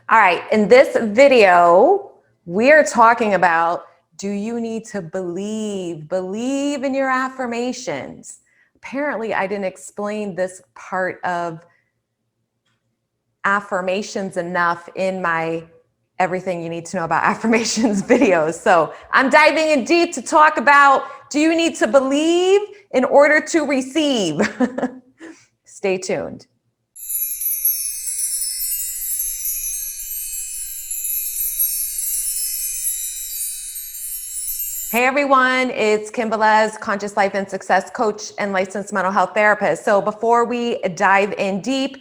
All right, in this video, we're talking about, do you need to believe in your affirmations? Apparently, I didn't explain this part of affirmations enough in my everything you need to know about affirmations videos. So I'm diving in deep to talk about, do you need to believe in order to receive? Stay tuned. Hey everyone, it's Kim Velez, conscious life and success coach and licensed mental health therapist. So before we dive in deep,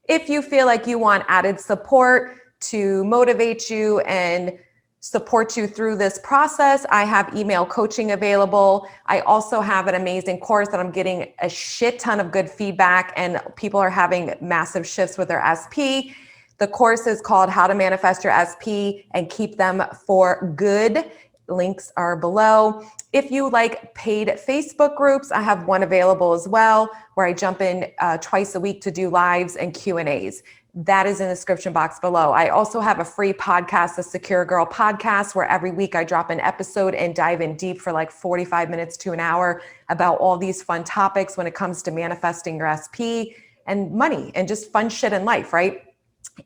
if you feel like you want added support to motivate you and support you through this process, I have email coaching available. I also have an amazing course that I'm getting a shit ton of good feedback and people are having massive shifts with their SP. The course is called How to Manifest Your SP and Keep Them for Good. Links are below. If you like paid Facebook groups, I have one available as well, where I jump in twice a week to do lives and Q&As. That is in the description box below. I also have a free podcast, the Secure Girl podcast, where every week I drop an episode and dive in deep for like 45 minutes to an hour about all these fun topics when it comes to manifesting your SP and money and just fun shit in life, right?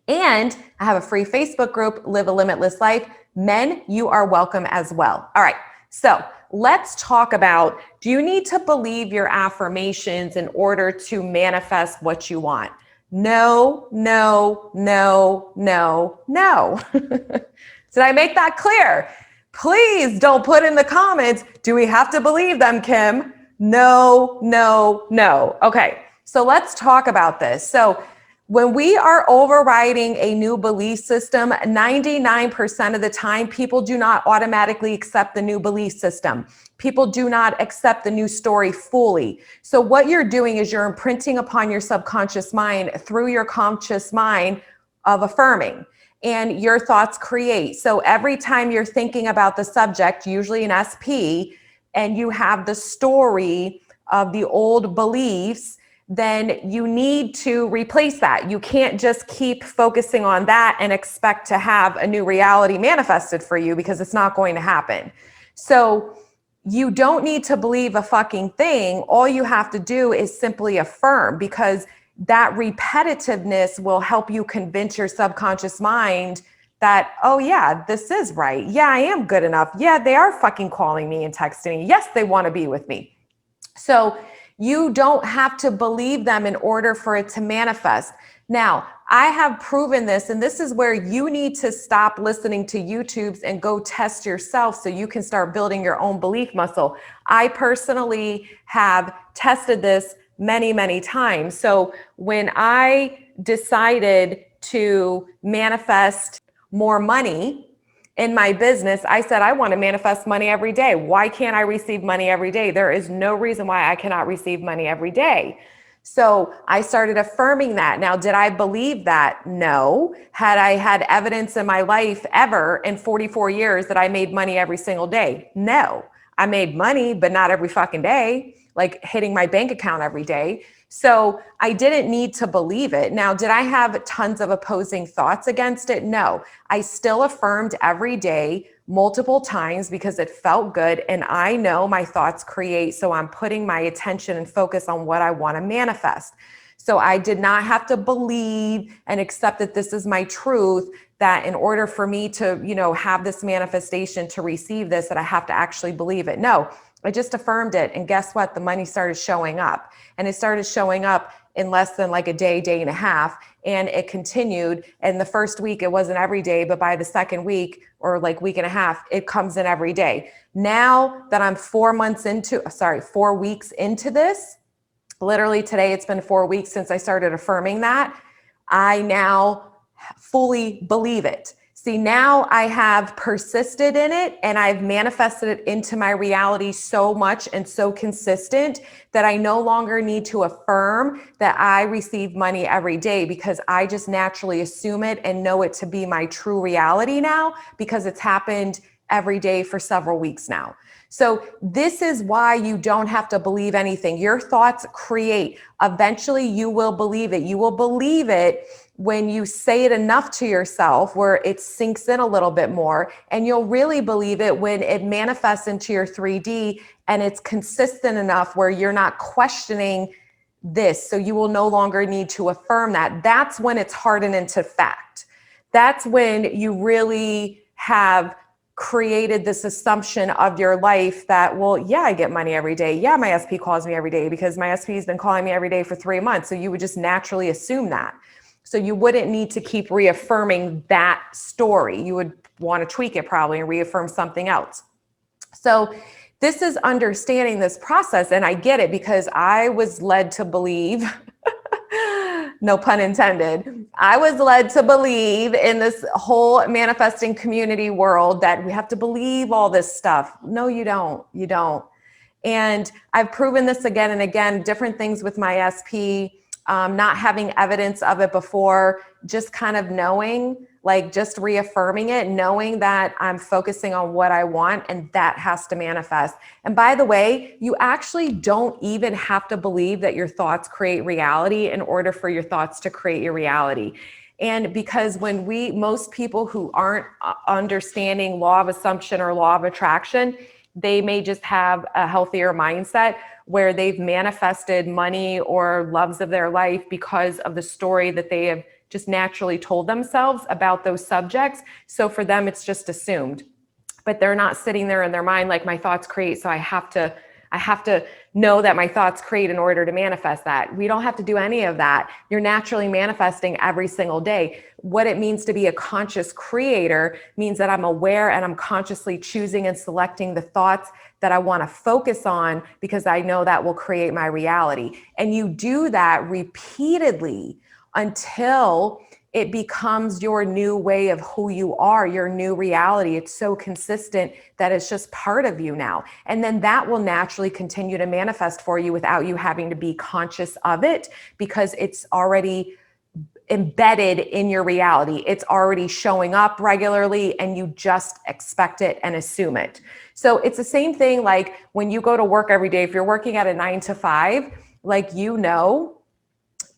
And I have a free Facebook group, Live a Limitless Life. Men, you are welcome as well. All right, so let's talk about, do you need to believe your affirmations in order to manifest what you want? No, no, no, no, no. Did I make that clear? Please don't put in the comments, do we have to believe them, Kim? No, no, no. Okay, so let's talk about this. So when we are overriding a new belief system, 99% of the time, people do not automatically accept the new belief system. People do not accept the new story fully. So what you're doing is you're imprinting upon your subconscious mind through your conscious mind of affirming, and your thoughts create. So every time you're thinking about the subject, usually an SP, and you have the story of the old beliefs, then you need to replace that. You can't just keep focusing on that and expect to have a new reality manifested for you, because it's not going to happen. So you don't need to believe a fucking thing. All you have to do is simply affirm, because that repetitiveness will help you convince your subconscious mind that, oh yeah, this is right. Yeah, I am good enough. Yeah, they are fucking calling me and texting me. Yes, they want to be with me. So you don't have to believe them in order for it to manifest. Now, I have proven this, and this is where you need to stop listening to YouTubes and go test yourself so you can start building your own belief muscle. I personally have tested this many, many times. So when I decided to manifest more money in my business, I said, I want to manifest money every day. Why can't I receive money every day? There is no reason why I cannot receive money every day. So I started affirming that. Now, did I believe that? No. Had I had evidence in my life ever in 44 years that I made money every single day? No. I made money, but not every fucking day, like hitting my bank account every day. So I didn't need to believe it. Now, did I have tons of opposing thoughts against it? No. I still affirmed every day, multiple times, because it felt good. And I know my thoughts create. So I'm putting my attention and focus on what I want to manifest. So I did not have to believe and accept that this is my truth, that in order for me to, have this manifestation, to receive this, that I have to actually believe it. No. I just affirmed it. And guess what? The money started showing up, and it started showing up in less than like a day, day and a half. And it continued. And the first week, it wasn't every day, but by the second week or like week and a half, it comes in every day. Now that I'm 4 weeks into this, literally today, it's been 4 weeks since I started affirming that. I now fully believe it. See, now I have persisted in it, and I've manifested it into my reality so much and so consistent that I no longer need to affirm that I receive money every day, because I just naturally assume it and know it to be my true reality now, because it's happened every day for several weeks now. So this is why you don't have to believe anything. Your thoughts create. Eventually you will believe it. You will believe it when you say it enough to yourself where it sinks in a little bit more, and you'll really believe it when it manifests into your 3D and it's consistent enough where you're not questioning this. So you will no longer need to affirm that. That's when it's hardened into fact. That's when you really have created this assumption of your life that, well, yeah, I get money every day. Yeah, my SP calls me every day because my SP has been calling me every day for 3 months. So you would just naturally assume that. So you wouldn't need to keep reaffirming that story. You would want to tweak it probably and reaffirm something else. So this is understanding this process. And I get it because I was led to believe, no pun intended, I was led to believe in this whole manifesting community world that we have to believe all this stuff. No, you don't. You don't. And I've proven this again and again, different things with my SP, not having evidence of it before, just kind of knowing, like just reaffirming it, knowing that I'm focusing on what I want and that has to manifest. And by the way, you actually don't even have to believe that your thoughts create reality in order for your thoughts to create your reality. And because when most people who aren't understanding law of assumption or law of attraction, they may just have a healthier mindset where they've manifested money or loves of their life because of the story that they have just naturally told themselves about those subjects. So for them, it's just assumed, but they're not sitting there in their mind like my thoughts create. So I have to know that my thoughts create in order to manifest that. We don't have to do any of that. You're naturally manifesting every single day. What it means to be a conscious creator means that I'm aware and I'm consciously choosing and selecting the thoughts that I want to focus on because I know that will create my reality. And you do that repeatedly until it becomes your new way of who you are, your new reality. It's so consistent that it's just part of you now. And then that will naturally continue to manifest for you without you having to be conscious of it because it's already embedded in your reality. It's already showing up regularly and you just expect it and assume it. So it's the same thing like when you go to work every day, if you're working at a 9 to 5, like, you know,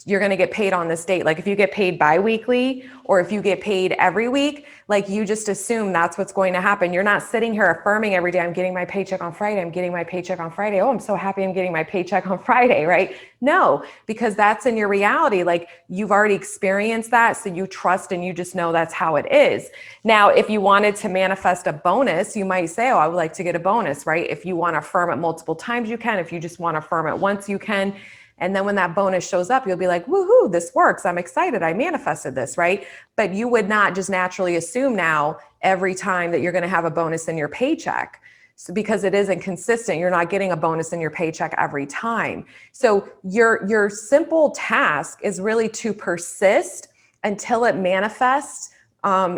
you're going to get paid on this date. Like if you get paid bi-weekly or if you get paid every week, like you just assume that's what's going to happen. You're not sitting here affirming every day, I'm getting my paycheck on Friday. I'm getting my paycheck on Friday. Oh, I'm so happy I'm getting my paycheck on Friday, right? No, because that's in your reality. Like you've already experienced that. So you trust and you just know that's how it is. Now, if you wanted to manifest a bonus, you might say, oh, I would like to get a bonus, right? If you want to affirm it multiple times, you can. If you just want to affirm it once, you can. And then when that bonus shows up, you'll be like, woohoo, this works. I'm excited. I manifested this, right? But you would not just naturally assume now every time that you're going to have a bonus in your paycheck. So because it isn't consistent, you're not getting a bonus in your paycheck every time. So your simple task is really to persist until it manifests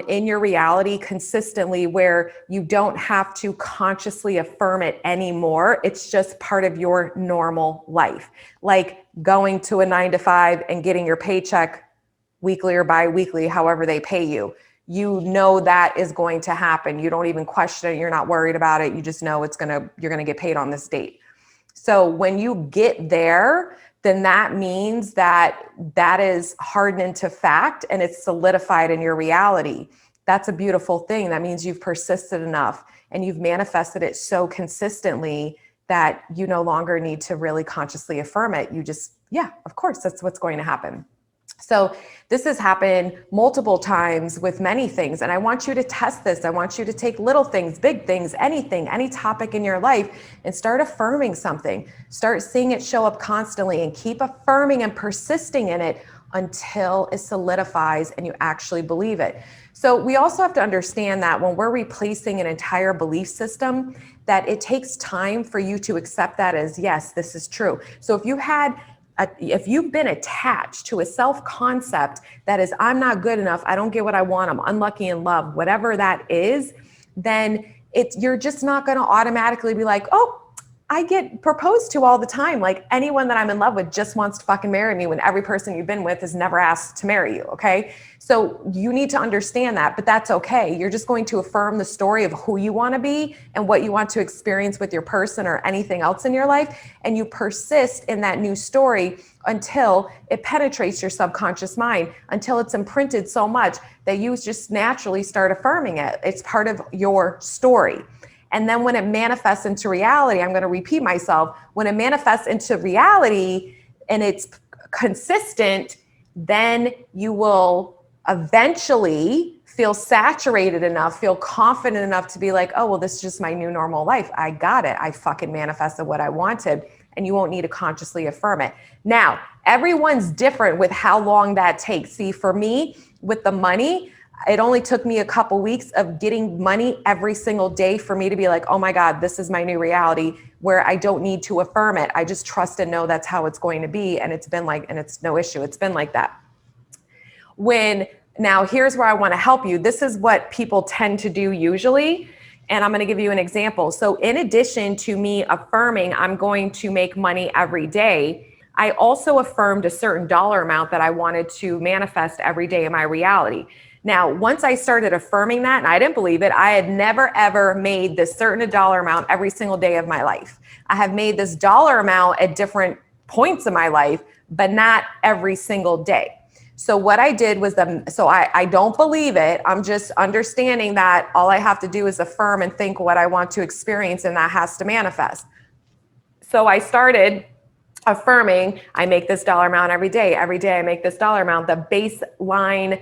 in your reality consistently, where you don't have to consciously affirm it anymore. It's just part of your normal life. Like going to a 9 to 5 and getting your paycheck weekly or bi-weekly, however they pay you. You know that is going to happen. You don't even question it. You're not worried about it. You just know you're going to get paid on this date. So when you get there, then that means that is hardened into fact and it's solidified in your reality. That's a beautiful thing. That means you've persisted enough and you've manifested it so consistently that you no longer need to really consciously affirm it. You just, yeah, of course, that's what's going to happen. So this has happened multiple times with many things. And I want you to test this. I want you to take little things, big things, anything, any topic in your life, and start affirming something. Start seeing it show up constantly and keep affirming and persisting in it until it solidifies and you actually believe it. So we also have to understand that when we're replacing an entire belief system, that it takes time for you to accept that as, yes, this is true. So if you've been attached to a self-concept that is, I'm not good enough, I don't get what I want, I'm unlucky in love, whatever that is, then you're just not going to automatically be like, oh, I get proposed to all the time. Like anyone that I'm in love with just wants to fucking marry me when every person you've been with has never asked to marry you. Okay. So you need to understand that, but that's okay. You're just going to affirm the story of who you want to be and what you want to experience with your person or anything else in your life. And you persist in that new story until it penetrates your subconscious mind, until it's imprinted so much that you just naturally start affirming it. It's part of your story. And then when it manifests into reality, I'm going to repeat myself, when it manifests into reality and it's consistent, then you will eventually feel saturated enough, feel confident enough to be like, oh, well, this is just my new normal life. I got it. I fucking manifested what I wanted. And you won't need to consciously affirm it. Now, everyone's different with how long that takes. See, for me, with the money, it only took me a couple weeks of getting money every single day for me to be like, oh my God, this is my new reality where I don't need to affirm it. I just trust and know that's how it's going to be. And it's been like, and it's no issue. It's been like that. Now here's where I want to help you. This is what people tend to do usually. And I'm going to give you an example. So in addition to me affirming, I'm going to make money every day, I also affirmed a certain dollar amount that I wanted to manifest every day in my reality. Now, once I started affirming that, and I didn't believe it, I had never, ever made this certain dollar amount every single day of my life. I have made this dollar amount at different points in my life, but not every single day. So what I did was, I don't believe it. I'm just understanding that all I have to do is affirm and think what I want to experience, and that has to manifest. So I started affirming, I make this dollar amount every day. Every day I make this dollar amount. The baseline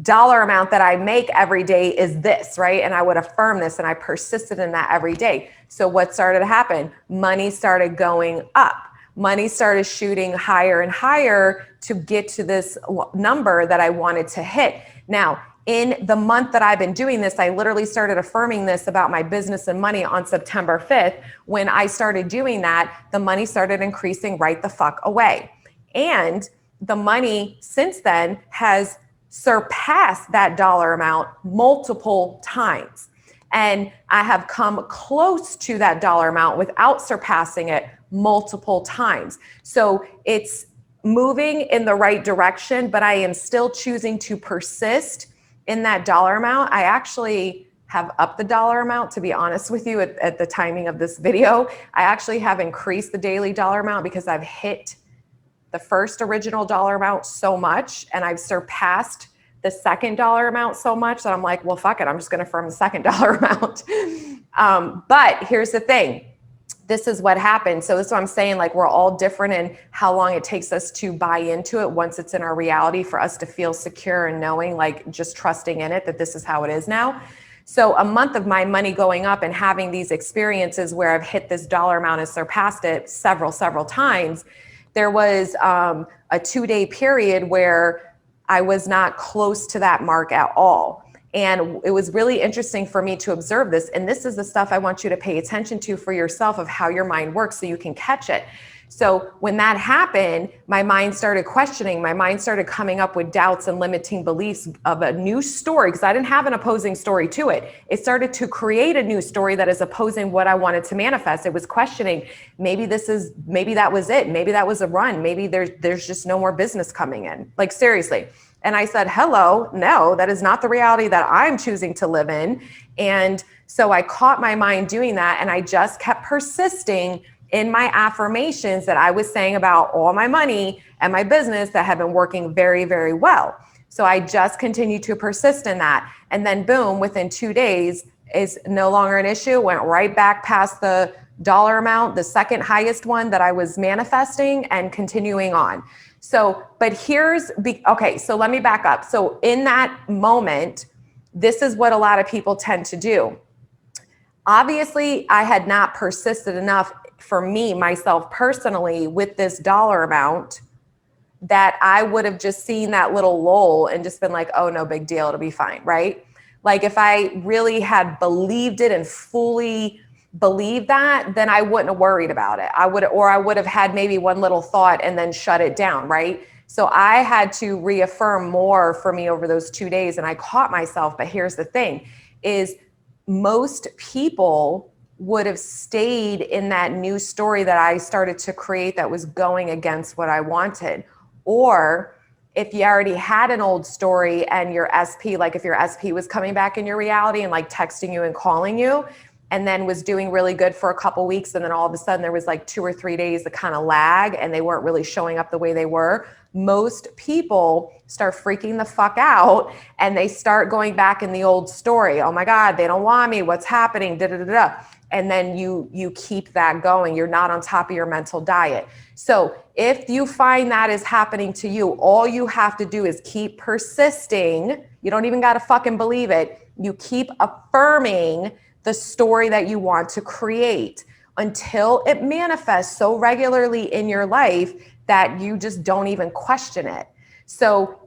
dollar amount that I make every day is this, right? And I would affirm this, and I persisted in that every day. So what started to happen? Money started going up. Money started shooting higher and higher to get to this number that I wanted to hit. Now, in the month that I've been doing this, I literally started affirming this about my business and money on September 5th. When I started doing that, the money started increasing right the fuck away. And the money since then has surpassed that dollar amount multiple times. And I have come close to that dollar amount without surpassing it multiple times. So it's moving in the right direction, but I am still choosing to persist in that dollar amount. I actually have upped the dollar amount, to be honest with you, at the timing of this video. I actually have increased the daily dollar amount because I've hit the first original dollar amount so much, and I've surpassed the second dollar amount so much that I'm like, well, fuck it, I'm just going to affirm the second dollar amount. But here's the thing. This is what happens. So this is what I'm saying, like we're all different in how long it takes us to buy into it once it's in our reality, for us to feel secure and knowing, like just trusting in it, that this is how it is now. So a month of my money going up and having these experiences where I've hit this dollar amount and surpassed it several times, there was a 2-day period where I was not close to that mark at all. And it was really interesting for me to observe this. And this is the stuff I want you to pay attention to for yourself, of how your mind works so you can catch it. So when that happened, my mind started questioning, my mind started coming up with doubts and limiting beliefs of a new story, because I didn't have an opposing story to it. It started to create a new story that is opposing what I wanted to manifest. It was questioning, maybe that was it. Maybe that was a run. Maybe there's just no more business coming in. Like seriously. And I said, hello, no, that is not the reality that I'm choosing to live in. And so I caught my mind doing that. And I just kept persisting in my affirmations that I was saying about all my money and my business that had been working very, very well. So I just continued to persist in that. And then boom, within 2 days, is no longer an issue. Went right back past the dollar amount, the second highest one that I was manifesting, and continuing on. So, but okay, so let me back up. So in that moment, this is what a lot of people tend to do. Obviously, I had not persisted enough for me, myself personally, with this dollar amount, that I would have just seen that little lull and just been like, oh, no big deal, it'll be fine, right? Like if I really had believed it and fully believed that, then I wouldn't have worried about it. I would have had maybe one little thought and then shut it down, right? So I had to reaffirm more for me over those 2 days, and I caught myself. But here's the thing is, most people would have stayed in that new story that I started to create that was going against what I wanted. Or if you already had an old story and your SP, like if your SP was coming back in your reality and like texting you and calling you, and then was doing really good for a couple weeks, and then all of a sudden there was like 2 or 3 days that kind of lag and they weren't really showing up the way they were, most people start freaking the fuck out and they start going back in the old story. Oh my God, they don't want me. What's happening? Da, da, da, da. And then you keep that going. You're not on top of your mental diet. So if you find that is happening to you, all you have to do is keep persisting. You don't even got to fucking believe it. You keep affirming the story that you want to create until it manifests so regularly in your life that you just don't even question it. So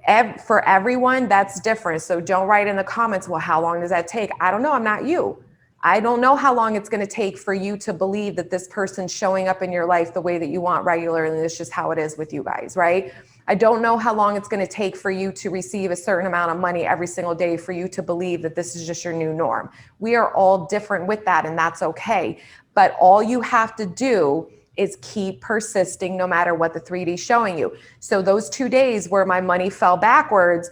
for everyone, that's different. So don't write in the comments, well, how long does that take? I don't know. I'm not you. I don't know how long it's going to take for you to believe that this person's showing up in your life the way that you want regularly. And it's just how it is with you guys, right? I don't know how long it's going to take for you to receive a certain amount of money every single day for you to believe that this is just your new norm. We are all different with that, and that's okay. But all you have to do is keep persisting no matter what the 3D is showing you. So those 2 days where my money fell backwards,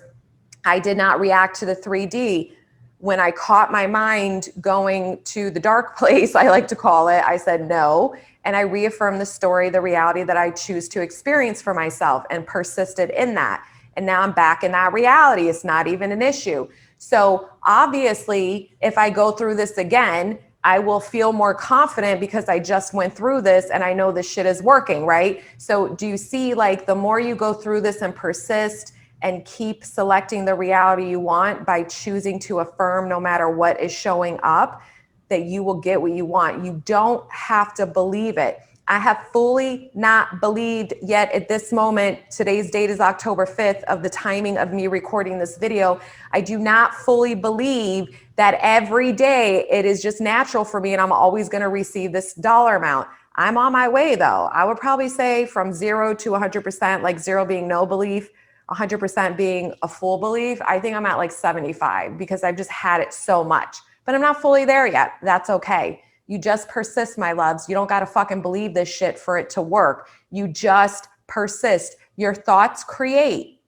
I did not react to the 3D. When I caught my mind going to the dark place, I like to call it, I said no. And I reaffirmed the story, the reality that I choose to experience for myself, and persisted in that. And now I'm back in that reality. It's not even an issue. So obviously, if I go through this again, I will feel more confident because I just went through this and I know this shit is working, right? So do you see, like, the more you go through this and persist and keep selecting the reality you want by choosing to affirm no matter what is showing up, that you will get what you want. You don't have to believe it. I have fully not believed yet at this moment. Today's date is October 5th of the timing of me recording this video. I do not fully believe that every day it is just natural for me and I'm always going to receive this dollar amount. I'm on my way though. I would probably say from 0 to 100%, like 0 being no belief, 100% being a full belief. I think I'm at like 75 because I've just had it so much, but I'm not fully there yet. That's okay. You just persist, my loves. You don't got to fucking believe this shit for it to work. You just persist. Your thoughts create.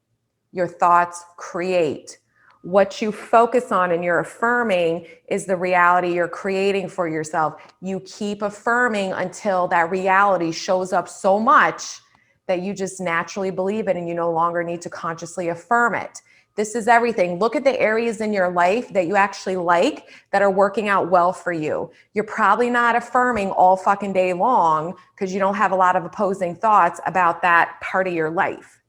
Your thoughts create. What you focus on and you're affirming is the reality you're creating for yourself. You keep affirming until that reality shows up so much that you just naturally believe it and you no longer need to consciously affirm it. This is everything. Look at the areas in your life that you actually like that are working out well for you. You're probably not affirming all fucking day long because you don't have a lot of opposing thoughts about that part of your life.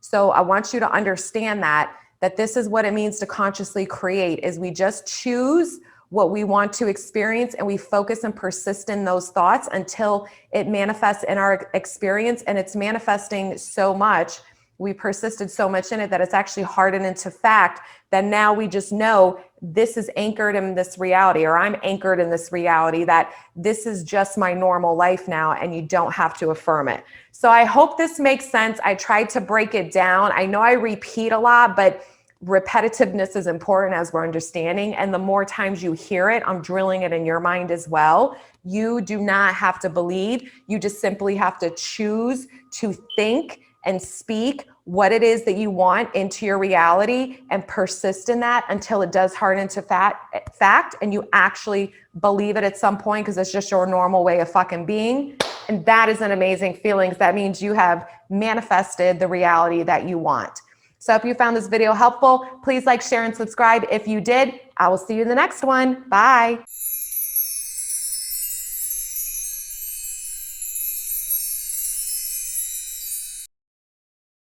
So I want you to understand that this is what it means to consciously create, is we just choose what we want to experience and we focus and persist in those thoughts until it manifests in our experience. And it's manifesting so much, we persisted so much in it that it's actually hardened into fact that now we just know this is anchored in this reality, or I'm anchored in this reality, that this is just my normal life now, and you don't have to affirm it. So I hope this makes sense. I tried to break it down. I know I repeat a lot, but repetitiveness is important as we're understanding. And the more times you hear it, I'm drilling it in your mind as well. You do not have to believe. You just simply have to choose to think and speak what it is that you want into your reality and persist in that until it does harden into fact and you actually believe it at some point because it's just your normal way of fucking being. And that is an amazing feeling. That means you have manifested the reality that you want. So if you found this video helpful, please like, share, and subscribe. If you did, I will see you in the next one. Bye.